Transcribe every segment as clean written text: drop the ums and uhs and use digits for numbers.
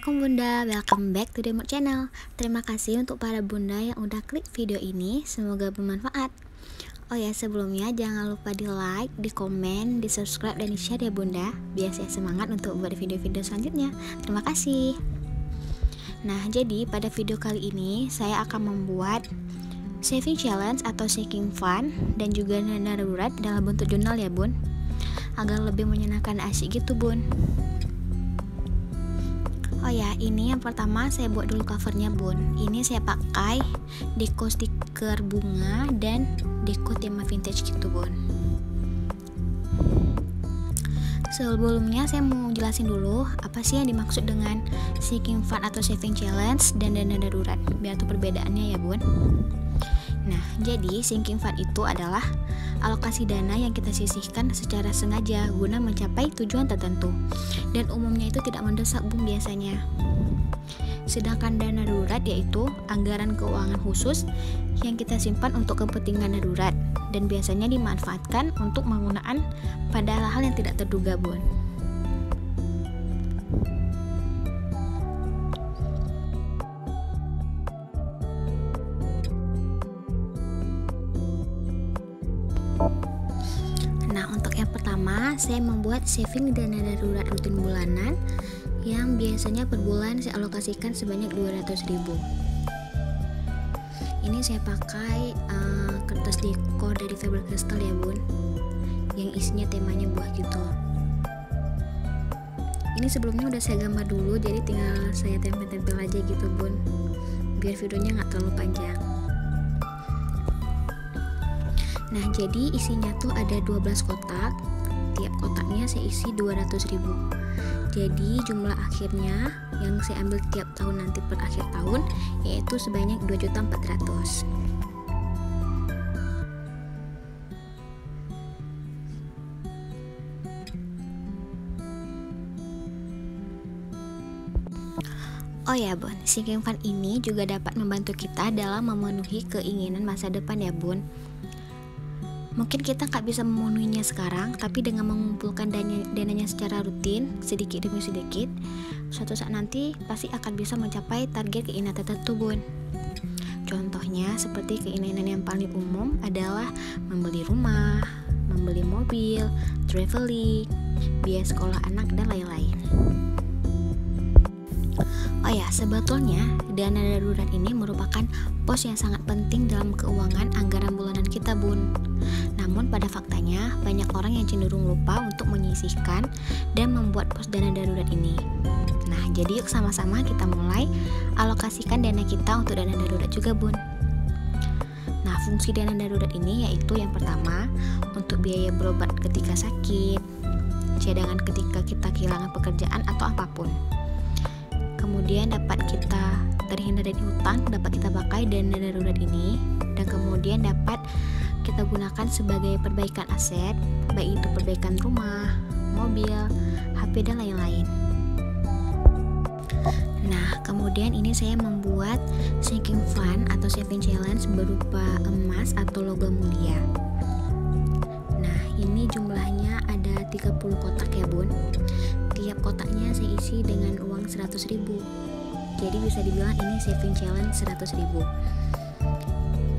Assalamualaikum Bunda, welcome back to Demot Channel. Terima kasih untuk para bunda yang udah klik video ini, semoga bermanfaat. Oh ya, sebelumnya jangan lupa di like, di komen, di subscribe, dan di share ya bunda, biar saya semangat untuk buat video-video selanjutnya. Terima kasih. Nah, jadi pada video kali ini saya akan membuat saving challenge atau saving fun dan juga dana darurat dalam bentuk jurnal ya bun, agar lebih menyenangkan asyik gitu bun. Oh ya, ini yang pertama saya buat dulu covernya bun. Ini saya pakai deco stiker bunga dan deco tema vintage gitu bun. Sebelumnya saya mau jelasin dulu apa sih yang dimaksud dengan saving fund atau saving challenge dan dana darurat, biar tuh perbedaannya ya bun. Nah, jadi sinking fund itu adalah alokasi dana yang kita sisihkan secara sengaja guna mencapai tujuan tertentu, dan umumnya itu tidak mendesak bun biasanya. Sedangkan dana darurat yaitu anggaran keuangan khusus yang kita simpan untuk kepentingan darurat dan biasanya dimanfaatkan untuk penggunaan pada hal-hal yang tidak terduga bun. Nah, untuk yang pertama saya membuat saving dana darurat rutin bulanan yang biasanya per bulan saya alokasikan sebanyak 200.000. Ini saya pakai kertas dekor dari Faber-Castell ya bun, yang isinya temanya buah gitu. Ini sebelumnya udah saya gambar dulu, jadi tinggal saya tempel-tempel aja gitu bun, biar videonya nggak terlalu panjang. Nah, jadi isinya tuh ada 12 kotak. Tiap kotaknya saya isi 200.000. Jadi jumlah akhirnya yang saya ambil tiap tahun nanti per akhir tahun yaitu sebanyak 2.400.000. Oh ya bun, sinking fund ini juga dapat membantu kita dalam memenuhi keinginan masa depan ya bun. Mungkin kita nggak bisa memenuhinya sekarang, tapi dengan mengumpulkan dananya secara rutin, sedikit demi sedikit, suatu saat nanti pasti akan bisa mencapai target keinginan tertentu bun. Contohnya seperti keinginan yang paling umum adalah membeli rumah, membeli mobil, traveling, biaya sekolah anak, dan lain-lain. Oh ya, sebetulnya dana darurat ini merupakan pos yang sangat penting dalam keuangan anggaran bulanan kita bun. Namun pada faktanya banyak orang yang cenderung lupa untuk menyisihkan dan membuat pos dana darurat ini. Nah, jadi yuk sama-sama kita mulai alokasikan dana kita untuk dana darurat juga bun. Nah, fungsi dana darurat ini yaitu yang pertama untuk biaya berobat ketika sakit, cadangan ketika kita kehilangan pekerjaan atau apapun. Kemudian dapat kita terhindar dari hutang, dapat kita pakai dana darurat ini, dan kemudian dapat kita gunakan sebagai perbaikan aset, baik itu perbaikan rumah, mobil, HP, dan lain-lain. Nah, kemudian ini saya membuat sinking fund atau saving challenge berupa emas atau logam mulia. Nah, ini jumlahnya ada 30 kotak ya bun. Tiap kotaknya saya isi dengan uang 100.000. Jadi bisa dibilang ini saving challenge 100.000.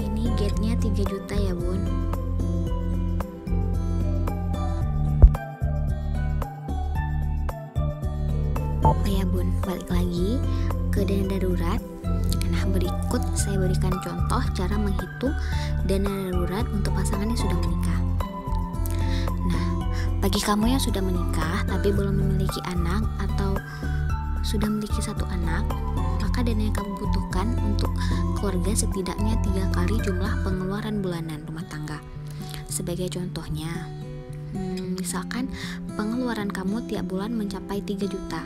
Ini gate-nya 3 juta ya bun. Oh ya bun, balik lagi ke dana darurat. Nah, berikut saya berikan contoh cara menghitung dana darurat untuk pasangan yang sudah menikah. Bagi kamu yang sudah menikah tapi belum memiliki anak atau sudah memiliki satu anak, maka dana yang kamu butuhkan untuk keluarga setidaknya 3 kali jumlah pengeluaran bulanan rumah tangga. Sebagai contohnya, misalkan pengeluaran kamu tiap bulan mencapai 3 juta.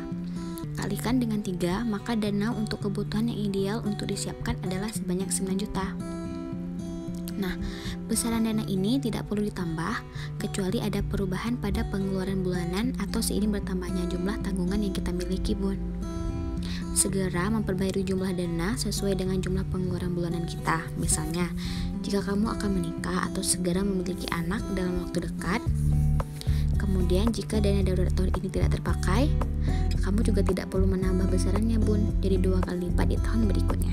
Kalikan dengan 3, maka dana untuk kebutuhan yang ideal untuk disiapkan adalah sebanyak 9 juta. Nah, besaran dana ini tidak perlu ditambah kecuali ada perubahan pada pengeluaran bulanan atau seiring bertambahnya jumlah tanggungan yang kita miliki bun. Segera memperbarui jumlah dana sesuai dengan jumlah pengeluaran bulanan kita. Misalnya, jika kamu akan menikah atau segera memiliki anak dalam waktu dekat, kemudian jika dana darurat tahun ini tidak terpakai, kamu juga tidak perlu menambah besarannya bun, jadi 2 kali lipat di tahun berikutnya.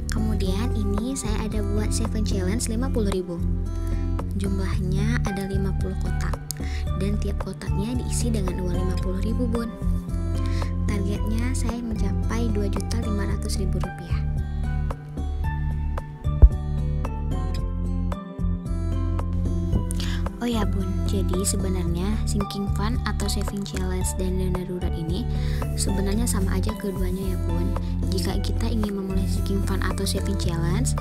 Kemudian ini saya ada buat saving challenge 50.000. Jumlahnya ada 50 kotak dan tiap kotaknya diisi dengan uang 50.000 bun. Targetnya saya mencapai Rp2.500.000. Oh ya bun, jadi sebenarnya sinking fund atau saving challenge dan dana darurat ini sebenarnya sama aja keduanya ya bun. Jika kita ingin memulai sinking fund atau saving challenge,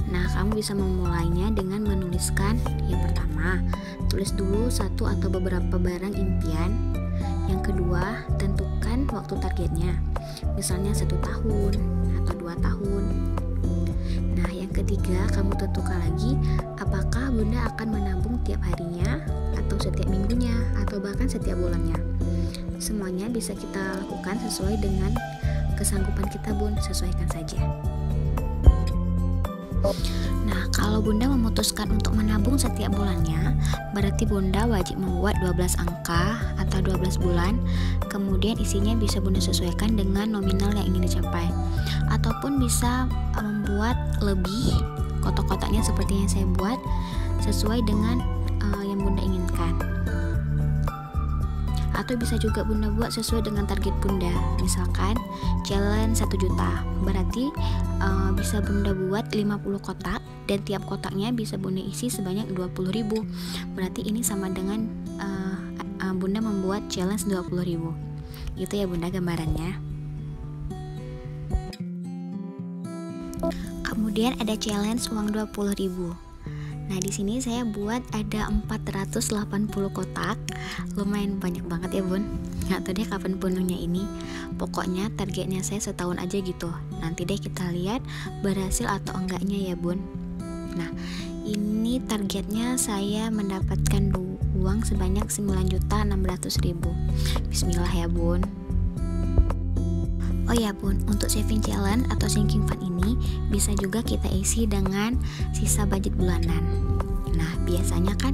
nah kamu bisa memulainya dengan menuliskan yang pertama, tulis dulu satu atau beberapa barang impian. Yang kedua, tentukan waktu targetnya, misalnya 1 tahun atau 2 tahun. Nah, yang ketiga, kamu tentukan lagi apakah bunda akan menabung tiap harinya atau setiap minggunya atau bahkan setiap bulannya. Semuanya bisa kita lakukan sesuai dengan kesanggupan kita bun, sesuaikan saja. Nah, kalau bunda memutuskan untuk menabung setiap bulannya, berarti bunda wajib membuat 12 angka atau 12 bulan, kemudian isinya bisa bunda sesuaikan dengan nominal yang ingin dicapai, ataupun bisa membuat lebih kotak-kotaknya seperti yang saya buat sesuai dengan yang bunda inginkan. Atau bisa juga bunda buat sesuai dengan target bunda, misalkan challenge 1 juta, berarti bisa bunda buat 50 kotak dan tiap kotaknya bisa bunda isi sebanyak 20.000, berarti ini sama dengan bunda membuat challenge 20.000. Itu ya bunda gambarannya. Kemudian ada challenge uang 20.000. Nah, di sini saya buat ada 480 kotak. Lumayan banyak banget ya, Bun. Nggak tahu deh kapan penuhnya ini. Pokoknya targetnya saya setahun aja gitu. Nanti deh kita lihat berhasil atau enggaknya ya, Bun. Nah, ini targetnya saya mendapatkan uang sebanyak 9.600.000. Bismillah ya, Bun. Oh ya bun, untuk saving challenge atau sinking fund ini bisa juga kita isi dengan sisa budget bulanan. Nah, biasanya kan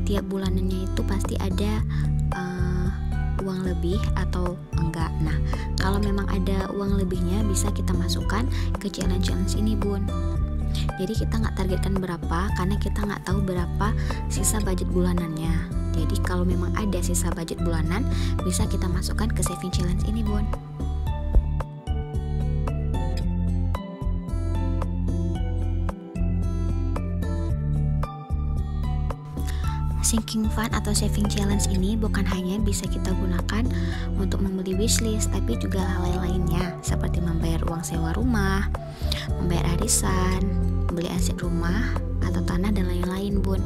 tiap bulanannya itu pasti ada uang lebih atau enggak. Nah, kalau memang ada uang lebihnya bisa kita masukkan ke challenge ini bun. Jadi kita nggak targetkan berapa karena kita nggak tahu berapa sisa budget bulanannya. Jadi kalau memang ada sisa budget bulanan bisa kita masukkan ke saving challenge ini bun. Sinking fund atau saving challenge ini bukan hanya bisa kita gunakan untuk membeli wishlist, tapi juga hal lainnya seperti membayar uang sewa rumah, membayar arisan, beli aset rumah atau tanah dan lain-lain bun.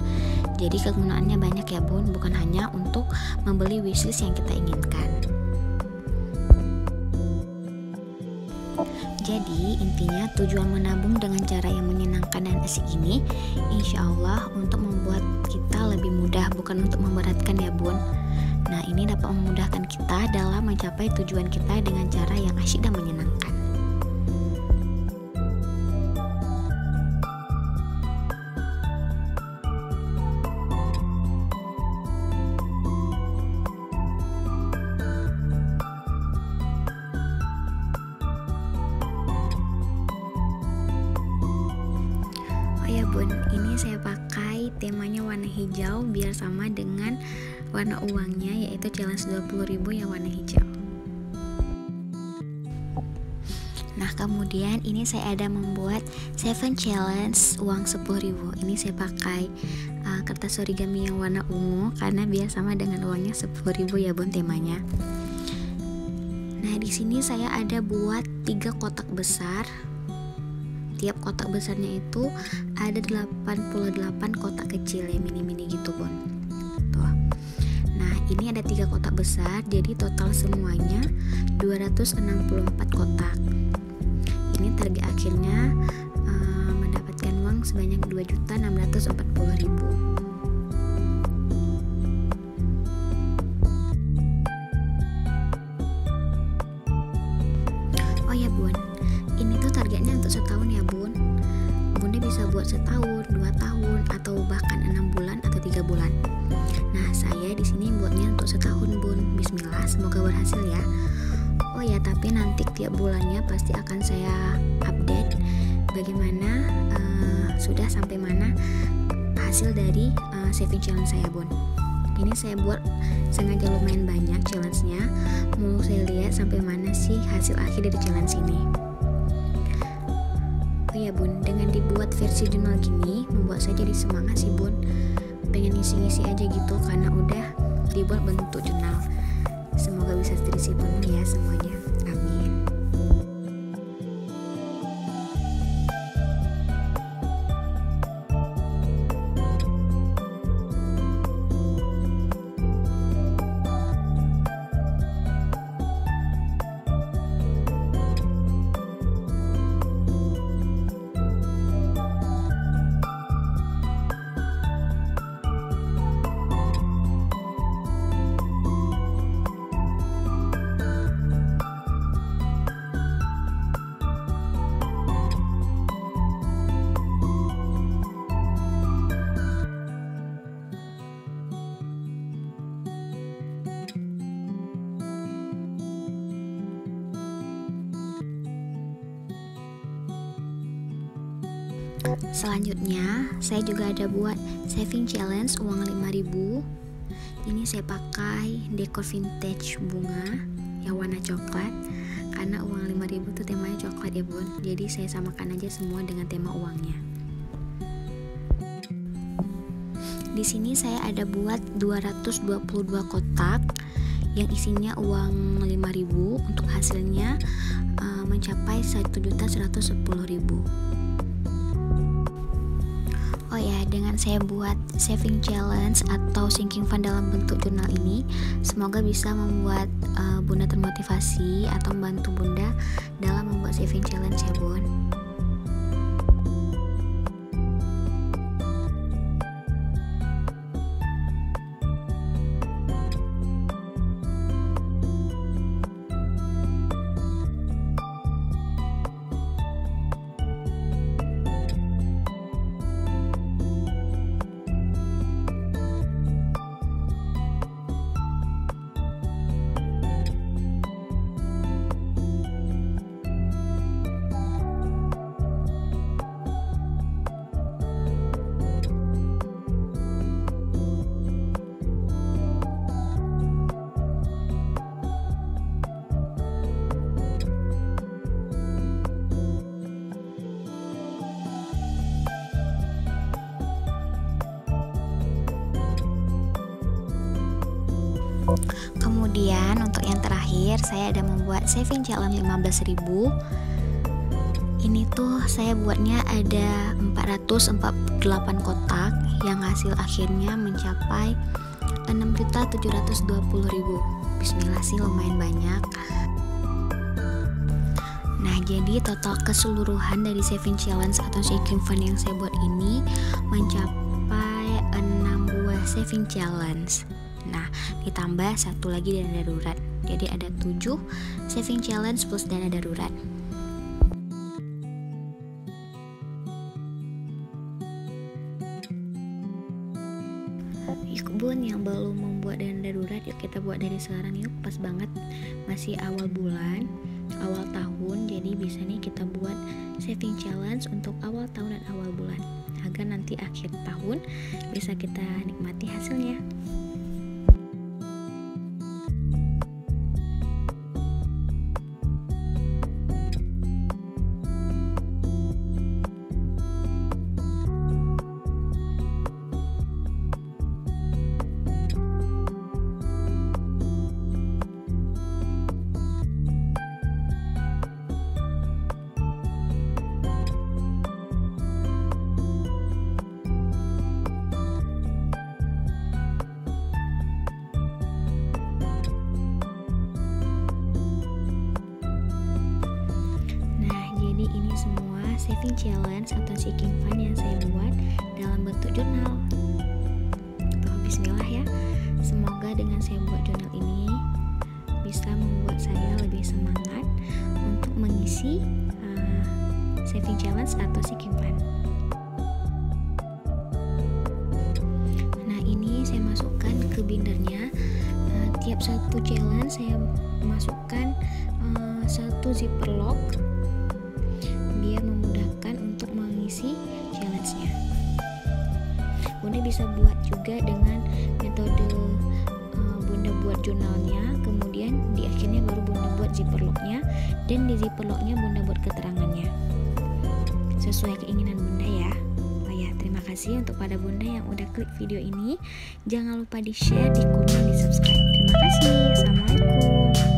Jadi kegunaannya banyak ya bun, bukan hanya untuk membeli wishlist yang kita inginkan. Jadi intinya tujuan menabung dengan cara yang menyenangkan dan asik ini insya Allah untuk membuat kita lebih mudah, bukan untuk memberatkan ya bun. Nah, ini dapat memudahkan kita dalam mencapai tujuan kita dengan cara yang asyik dan menyenangkan. Bun, ini saya pakai temanya warna hijau biar sama dengan warna uangnya, yaitu challenge 20.000 yang warna hijau. Nah, kemudian ini saya ada membuat 7 challenge uang 10.000. Ini saya pakai kertas origami yang warna ungu karena biar sama dengan uangnya 10.000 ya bun temanya. Nah, di sini saya ada buat 3 kotak besar. Tiap kotak besarnya itu ada 88 kotak kecil ya, mini-mini gitu bun. Tuh. Nah, ini ada 3 kotak besar, jadi total semuanya 264 kotak. Ini target akhirnya mendapatkan uang sebanyak 2.640.000. Oh ya bun, ini tuh targetnya untuk setahun ya bun. Bunda bisa buat setahun, 2 tahun, atau bahkan 6 bulan atau 3 bulan. Nah, saya di sini buatnya untuk setahun, Bun. Bismillah, semoga berhasil ya. Oh ya, tapi nanti tiap bulannya pasti akan saya update bagaimana sudah sampai mana hasil dari saving challenge saya, Bun. Ini saya buat sengaja lumayan banyak challenge-nya. Mau saya lihat sampai mana sih hasil akhir dari challenge ini. Oh ya, Bun, dengan dibuat versi jurnal gini membuat saya jadi semangat sih, Bun. Pengen ngisi-ngisi aja gitu karena udah dibuat bentuk jurnal. Semoga bisa terisi penuh ya semuanya. Amin. Selanjutnya, saya juga ada buat saving challenge uang 5.000. Ini saya pakai dekor vintage bunga yang warna coklat. Karena uang 5.000 itu temanya coklat ya, Bun. Jadi saya samakan aja semua dengan tema uangnya. Di sini saya ada buat 222 kotak yang isinya uang 5.000. Untuk hasilnya mencapai 1.110.000. Oh ya, dengan saya buat saving challenge atau sinking fund dalam bentuk jurnal ini, semoga bisa membuat Bunda termotivasi atau membantu Bunda dalam membuat saving challenge ya, Bun. Kemudian untuk yang terakhir saya ada membuat saving challenge 15.000. Ini tuh saya buatnya ada 448 kotak yang hasil akhirnya mencapai 6.720.000. Bismillah sih, lumayan banyak. Nah, jadi total keseluruhan dari saving challenge atau sinking fund yang saya buat ini mencapai 6 buah saving challenge. Nah, ditambah satu lagi dana darurat. Jadi ada 7 saving challenge plus dana darurat. Yuk, Bun, yang belum membuat dana darurat, yuk kita buat dari sekarang yuk. Pas banget masih awal bulan, awal tahun. Jadi bisa nih kita buat saving challenge untuk awal tahun dan awal bulan, agar nanti akhir tahun bisa kita nikmati hasilnya. Ini semua saving challenge atau sinking fund yang saya buat dalam bentuk jurnal. Tuh, bismillah ya. Semoga dengan saya buat jurnal ini bisa membuat saya lebih semangat untuk mengisi saving challenge atau sinking fund. kalendernya. Tiap satu challenge saya masukkan satu zipper lock biar memudahkan untuk mengisi challenge-nya. Bunda bisa buat juga dengan metode Bunda buat jurnalnya, kemudian di akhirnya baru Bunda buat zipper lock-nya, dan di zipper lock-nya Bunda buat keterangannya sesuai keinginan Bunda ya. Oh ya, terima kasih untuk pada Bunda yang udah klik video ini. Jangan lupa di share, di komen, di subscribe. Terima kasih. Assalamualaikum.